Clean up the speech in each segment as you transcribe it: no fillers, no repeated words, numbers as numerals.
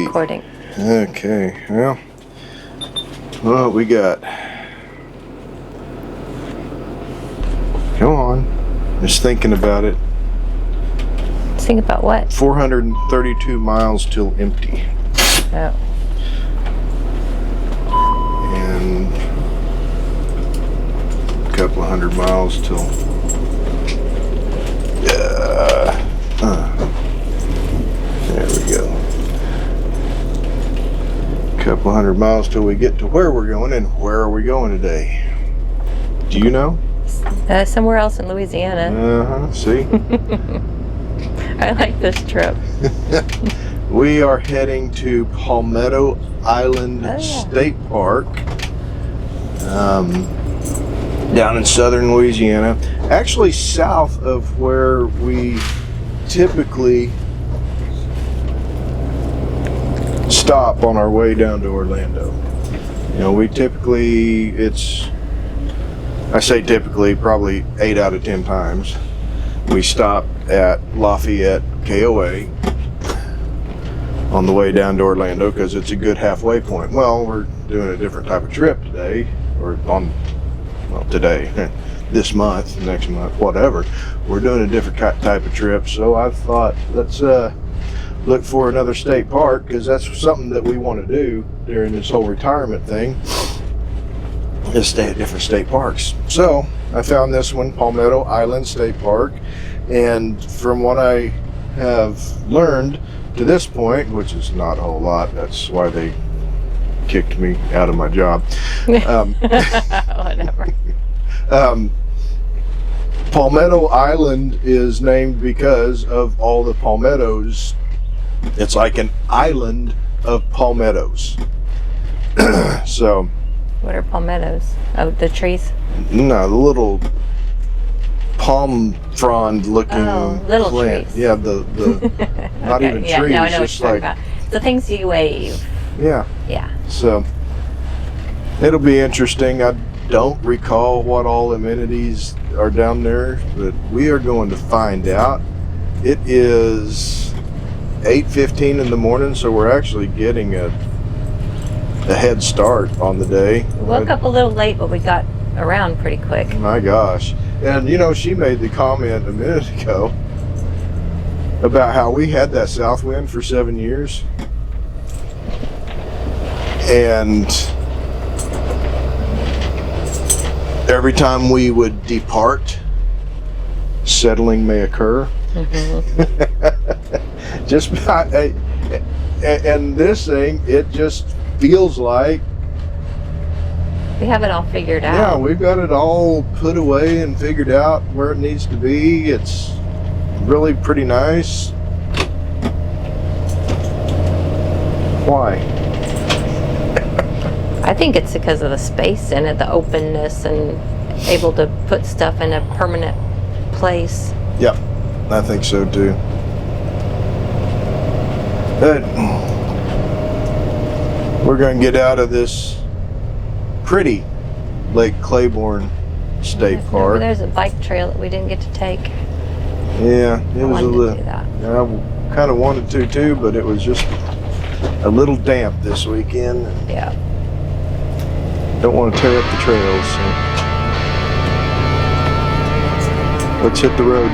recording. Okay, well, what we got? Come on, just thinking about it. Think about what? 432 miles till empty. Oh. And a couple of 100 miles till there we go. A couple 100 miles till we get to where we're going. And where are we going today? Do you know? Somewhere else in Louisiana. See? I like this trip. We are heading to Palmetto Island State Park, down in Southern Louisiana, actually south of where we typically stop on our way down to Orlando. You know, we typically, I say typically, probably 8 out of 10 times, we stop at Lafayette KOA on the way down to Orlando because it's a good halfway point. Well, we're doing a different type of trip today, or today, this month, next month, whatever. We're doing a different type of trip, so I thought let's look for another state park, because that's something that we want to do during this whole retirement thing, is stay at different state parks. So I found this one, Palmetto Island State Park, and from what I have learned to this point, which is not a whole lot, that's why they kicked me out of my job. Whatever. Palmetto Island is named because of all the palmettos. It's like an island of palmettos. So. What are palmettos? Oh, the trees? No, the little palm frond looking little plant. trees. Yeah, the not even trees. No, I know just what you're like talking about. The things you wave. Yeah. Yeah. So it'll be interesting. I don't recall what all amenities are down there, but we are going to find out. It is 8:15 in the morning, so we're actually getting a head start on the day. We woke up a little late, but we got around pretty quick. My gosh. And you know, she made the comment a minute ago about how we had that south wind for 7 years. And every time we would depart, settling may occur. Mm-hmm. Just about, and this thing, it just feels like we have it all figured out. Yeah, we've got it all put away and figured out where it needs to be. It's really pretty nice. Why? I think it's because of the space in it, the openness, and able to put stuff in a permanent place. Yep, I think so too. But we're going to get out of this pretty Lake Claiborne State Park. There's a bike trail that we didn't get to take. Yeah, it was a little. I kind of wanted to too, but it was just a little damp this weekend. Yeah. Don't want to tear up the trails. So let's hit the road.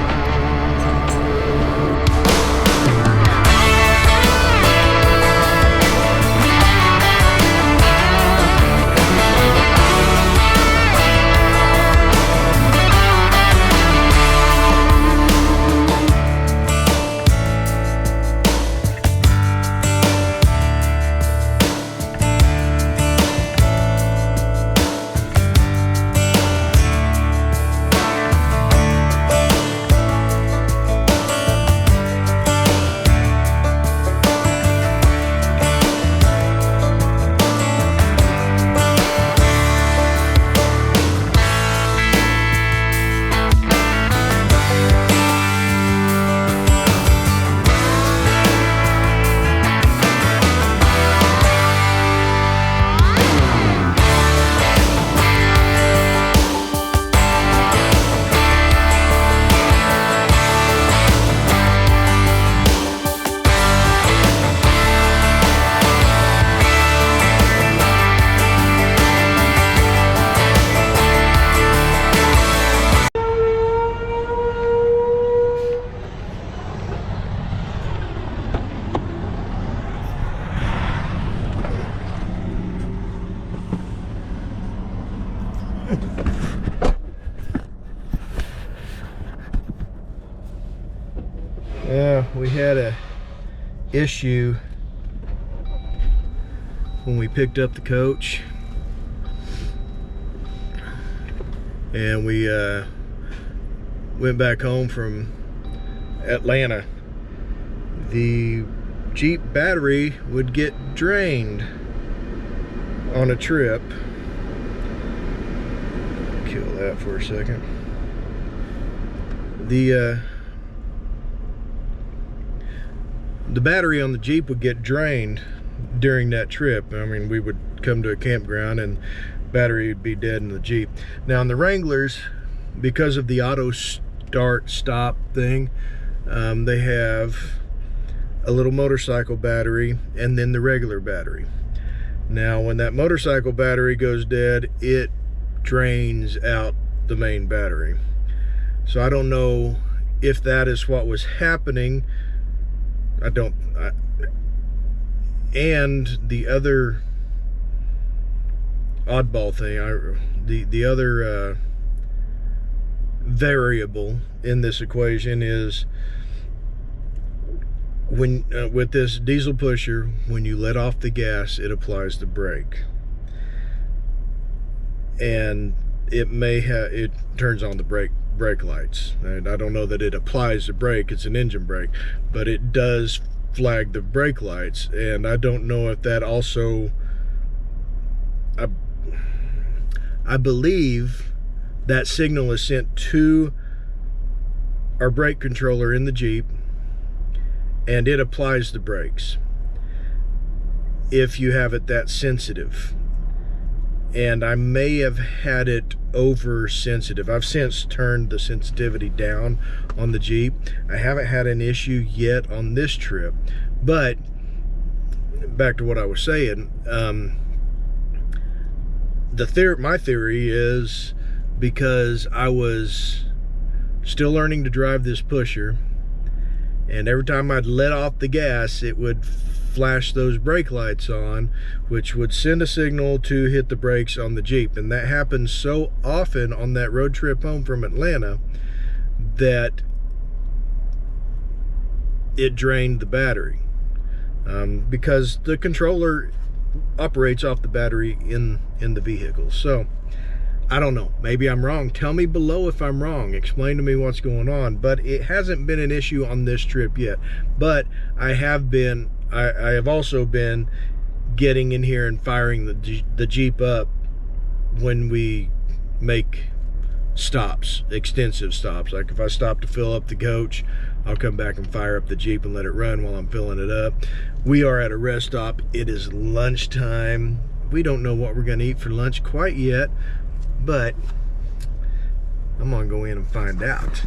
issue when we picked up the coach and we went back home from Atlanta. The Jeep battery would get drained on a trip. Kill that for a second. The battery on the Jeep would get drained during that trip. I mean, we would come to a campground and battery would be dead in the Jeep. Now in the Wranglers, because of the auto start stop thing, they have a little motorcycle battery and then the regular battery. Now when that motorcycle battery goes dead, it drains out the main battery. So I don't know if that is what was happening. And the other oddball thing, the other variable in this equation is when with this diesel pusher, when you let off the gas, it applies the brake, and it turns on the brake lights. And I don't know that it applies the brake, it's an engine brake, but it does flag the brake lights. And I don't know if that also, I believe that signal is sent to our brake controller in the Jeep, and it applies the brakes if you have it that sensitive. And I may have had it oversensitive. I've since turned the sensitivity down on the Jeep. I haven't had an issue yet on this trip. But back to what I was saying, my theory is because I was still learning to drive this pusher, and every time I'd let off the gas, it would flash those brake lights on, which would send a signal to hit the brakes on the Jeep. And that happened so often on that road trip home from Atlanta that it drained the battery, because the controller operates off the battery in the vehicle. So I don't know, maybe I'm wrong. Tell me below if I'm wrong. Explain to me what's going on. But it hasn't been an issue on this trip yet. But I have also been getting in here and firing the Jeep up when we make stops, extensive stops. Like if I stop to fill up the coach, I'll come back and fire up the Jeep and let it run while I'm filling it up. We are at a rest stop. It is lunchtime. We don't know what we're gonna eat for lunch quite yet, but I'm gonna go in and find out.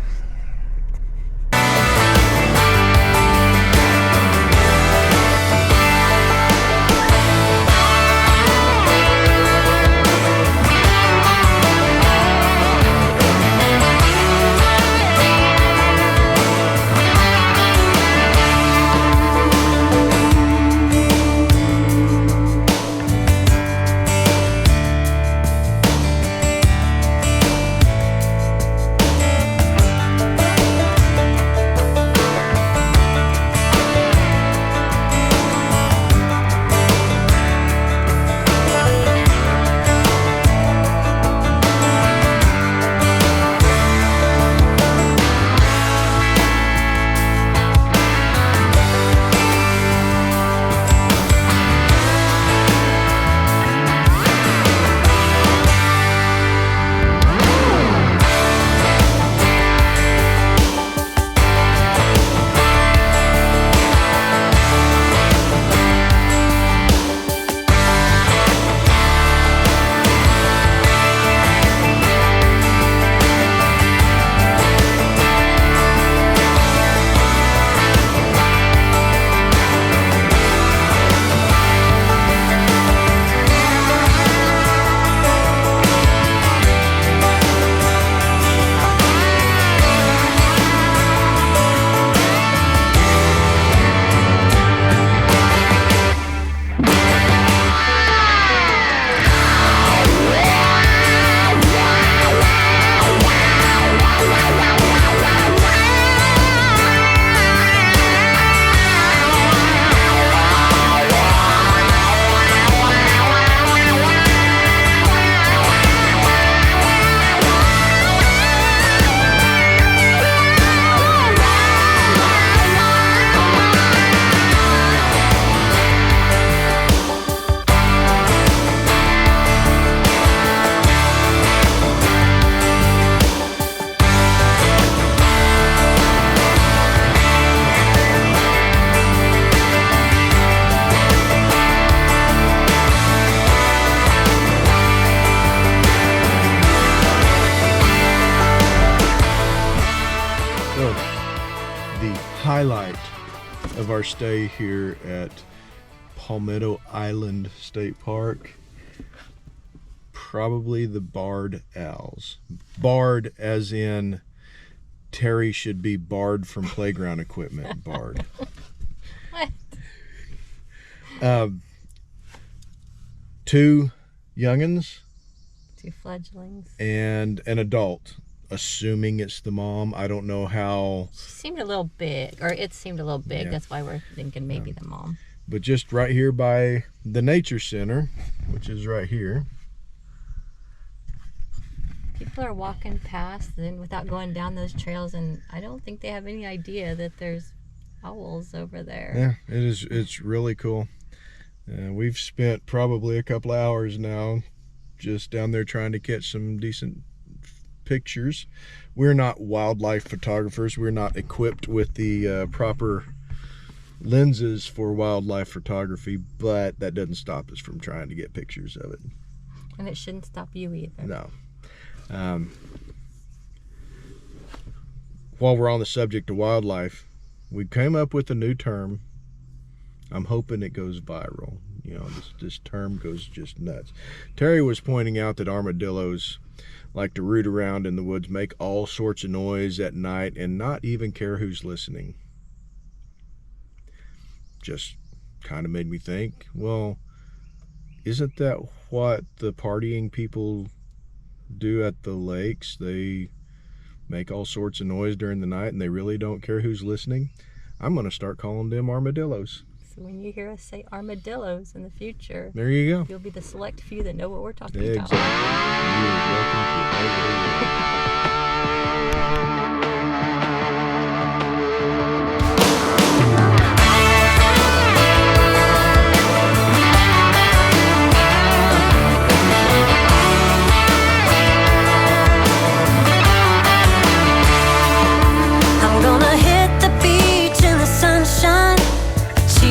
of our stay here at Palmetto Island State Park. Probably the barred owls. Barred as in Terry should be barred from playground equipment. Barred. What? 2 youngins. 2 fledglings. And an adult. Assuming it's the mom. I don't know how. She seemed a little big, or it seemed a little big. Yeah. That's why we're thinking maybe the mom. But just right here by the nature center, which is right here. People are walking past and without going down those trails, and I don't think they have any idea that there's owls over there. Yeah, it is. It's really cool. We've spent probably a couple of hours now just down there trying to catch some decent pictures. We're not wildlife photographers. We're not equipped with the proper lenses for wildlife photography, but that doesn't stop us from trying to get pictures of it. And it shouldn't stop you either. No. While we're on the subject of wildlife, we came up with a new term. I'm hoping it goes viral. You know, this term goes just nuts. Terry was pointing out that armadillos like to root around in the woods, make all sorts of noise at night, and not even care who's listening. Just kind of made me think, well, isn't that what the partying people do at the lakes? They make all sorts of noise during the night and they really don't care who's listening. I'm going to start calling them armadillos. So when you hear us say armadillos in the future, there you go. You'll be the select few that know what we're talking exactly. about. You're welcome to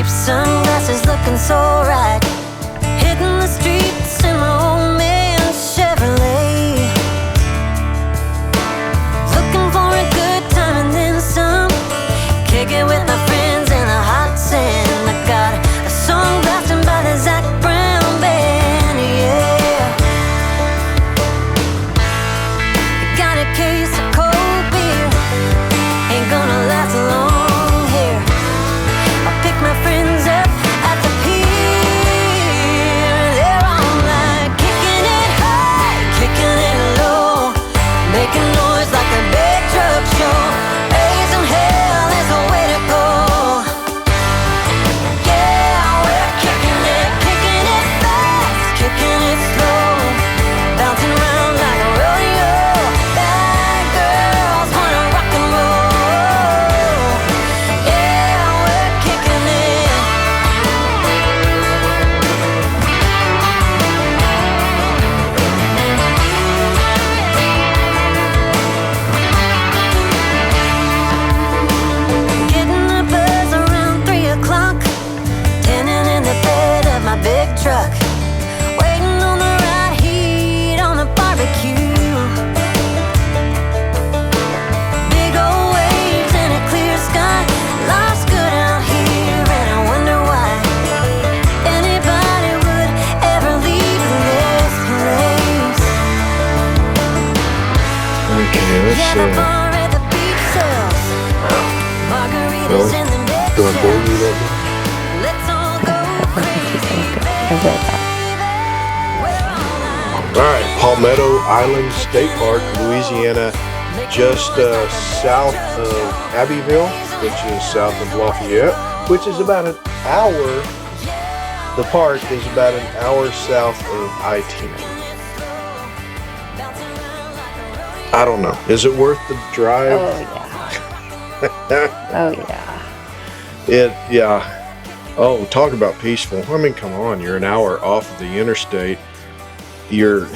Sunglasses looking so right, hitting the streets in my old man Chevrolet, looking for a good time and then some, kicking with my friends in the hot sand. I got a song blasting by the Zach Brown band, yeah. I got a case of cold beer, ain't gonna last long. My friends up at the pier, they're all like kicking it high, kicking it low, making noise like a big truck show. Raising hell is the way to go. Yeah, we're kicking it fast, kicking it slow, bouncing around like a rodeo. Bad girls wanna rock and roll. Yeah, we're kicking it. Big truck, waiting on the right heat on the barbecue. Big old waves and a clear sky, life's good out here, and I wonder why anybody would ever leave this place. Okay, let's Yeah, the bar at the beach sells margaritas in the mix. do I bore you that much? Let's all go crazy. Alright, Palmetto Island State Park, Louisiana, just south of Abbeville, which is south of Lafayette, which is about an hour. The park is about an hour south of I-10. I don't know. Is it worth the drive? Oh, yeah. Oh, yeah. Yeah. Oh, talk about peaceful. I mean, come on. You're an hour off of the interstate. We're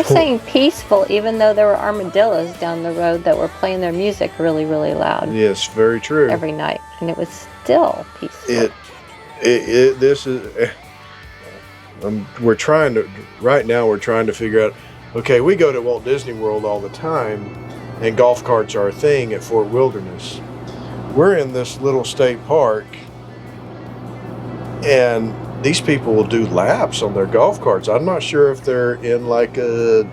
saying peaceful, even though there were armadillos down the road that were playing their music really, really loud. Yes, very true. Every night, and it was still peaceful. We're trying to figure out, okay, we go to Walt Disney World all the time, and golf carts are a thing at Fort Wilderness. we're in this little state park, and these people will do laps on their golf carts. I'm not sure if they're in like a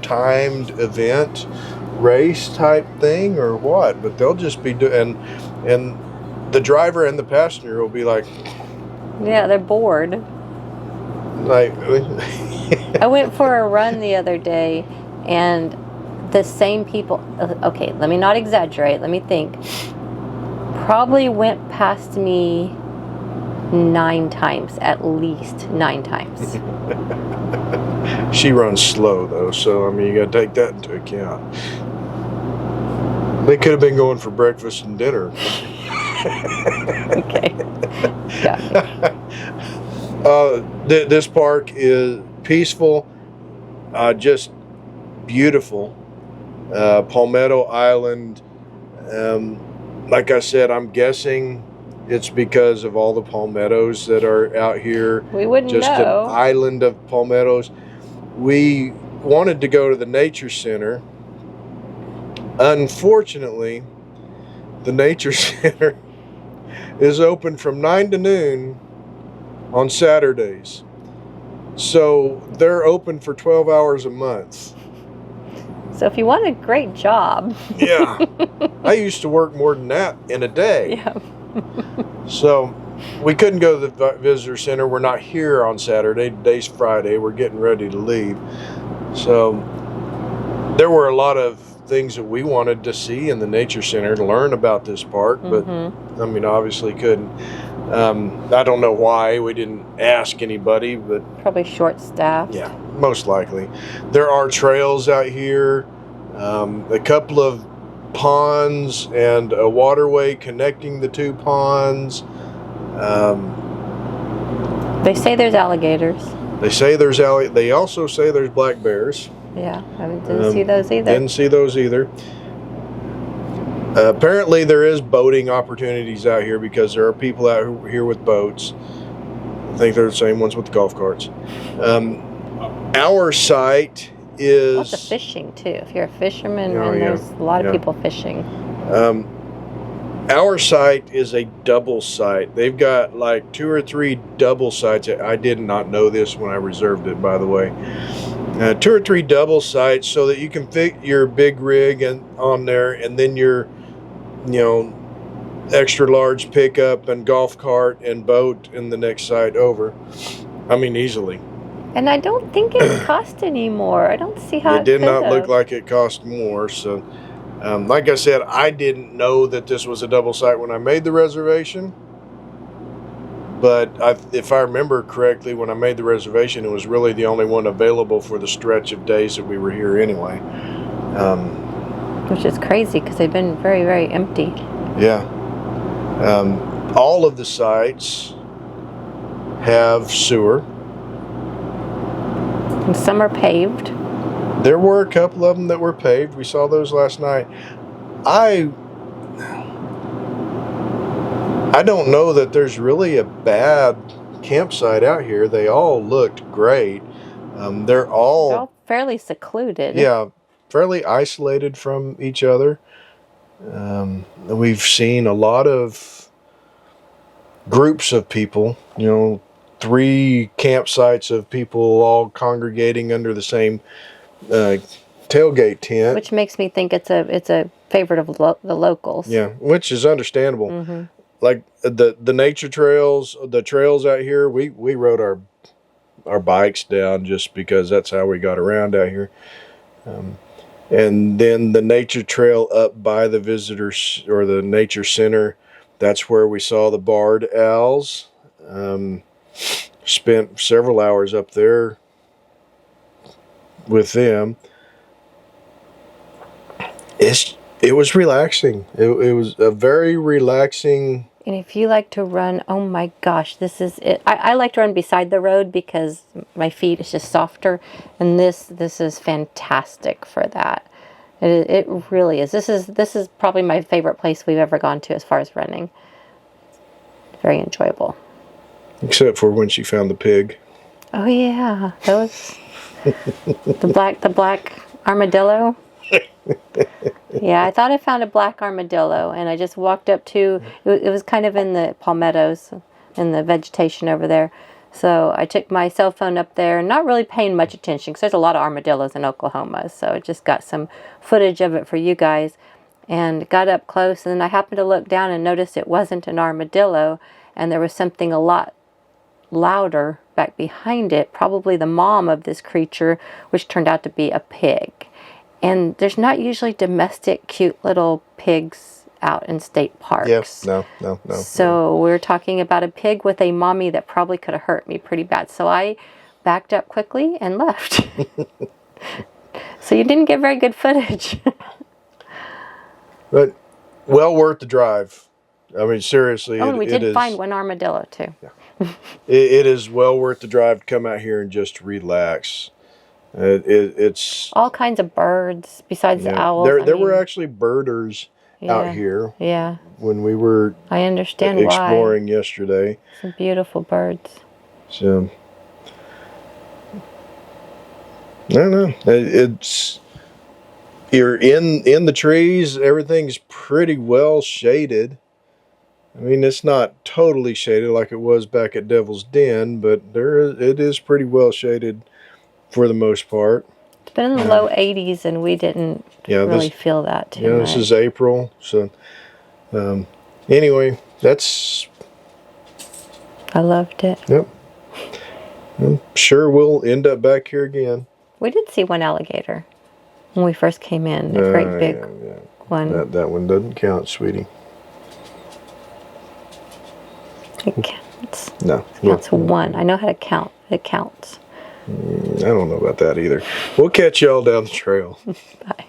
timed event race type thing or what, but they'll just be doing, and the driver and the passenger will be like, Yeah, they're bored. like I went for a run the other day, and the same people, okay, let me not exaggerate, let me think, probably went past me 9 times, at least 9 times. She runs slow though, so I mean you gotta take that into account. They could have been going for breakfast and dinner. Okay. Yeah. This park is peaceful, just beautiful. Palmetto Island, like I said, I'm guessing it's because of all the palmettos that are out here. We wouldn't just know. an island of palmettos. We wanted to go to the nature center. Unfortunately, the nature center is open from 9 to noon on Saturdays. So they're open for 12 hours a month. So if you want a great job. Yeah. I used to work more than that in a day. Yeah. So we couldn't go to the visitor center. We're not here on Saturday. Today's Friday. We're getting ready to leave. So there were a lot of things that we wanted to see in the nature center to learn about this park, but I mean, obviously couldn't. I don't know why we didn't ask anybody, but Probably short-staffed. yeah, most likely. There are trails out here, a couple of ponds and a waterway connecting the 2 ponds. They say there's alligators. They say they also say there's black bears. Yeah, I didn't see those either. Didn't see those either. Apparently there is boating opportunities out here because there are people out here with boats. I think they're the same ones with the golf carts. Our site is... Lots of fishing too. If you're a fisherman, Oh, and yeah. there's a lot of Yeah. people fishing. Our site is a double site. They've got like 2 or 3 double sites. I did not know this when I reserved it, by the way. 2 or 3 double sites so that you can fit your big rig on there, and then your, extra large pickup and golf cart and boat in the next site over. I mean, easily. And I don't think it cost anymore. I don't see how It did not could've. look like it cost more. So, like I said, I didn't know that this was a double site when I made the reservation. But if I remember correctly, when I made the reservation, it was really the only one available for the stretch of days that we were here anyway. Which is crazy because they've been very, very empty. Yeah. All of the sites have sewer. And some are paved. There were a couple of them that were paved. We saw those last night. I don't know that there's really a bad campsite out here. They all looked great. They're They're all all fairly secluded. yeah, fairly isolated from each other. We've seen a lot of groups of people, 3 campsites of people all congregating under the same tailgate tent. Which makes me think it's a favorite of the locals. Yeah, which is understandable. Like the nature trails, the trails out here, we rode our bikes down just because that's how we got around out here. And then the nature trail up by the visitors or the nature center, that's where we saw the barred owls. Spent several hours up there with them. It was relaxing. It was a very relaxing. And if you like to run, oh my gosh, this is it. I like to run beside the road because my feet is just softer, and this is fantastic for that. It really is. This is probably my favorite place we've ever gone to as far as running. Very enjoyable. Except for when she found the pig. Oh yeah, that was the black armadillo. Yeah, I thought I found a black armadillo, and I just walked up to, it was kind of in the palmettos, in the vegetation over there. So I took my cell phone up there, not really paying much attention, because there's a lot of armadillos in Oklahoma. So I just got some footage of it for you guys, and got up close, and then I happened to look down and notice it wasn't an armadillo, and there was something a lot louder back behind it, probably the mom of this creature, which turned out to be a pig. And there's not usually domestic cute little pigs out in state parks. Yes, no. So we're talking about a pig with a mommy that probably could have hurt me pretty bad. So I backed up quickly and left. So you didn't get very good footage. But well worth the drive. I mean, seriously. Oh, and we did find one armadillo too. Yeah. It is well worth the drive to come out here and just relax. It's all kinds of birds besides the owls. There were actually birders out here. Yeah. When we were I understand exploring yesterday. Some beautiful birds. So no. It's you're in the trees, everything's pretty well shaded. I mean, it's not totally shaded like it was back at Devil's Den, but it is pretty well shaded for the most part. It's been in the low 80s, and we didn't really feel that too much. This is April, so anyway, that's... I loved it. Yep. I'm sure we'll end up back here again. We did see one alligator when we first came in, a great big one. That one doesn't count, sweetie. It counts. No. It counts one. I know how to count. It counts. I don't know about that either. We'll catch y'all down the trail. Bye.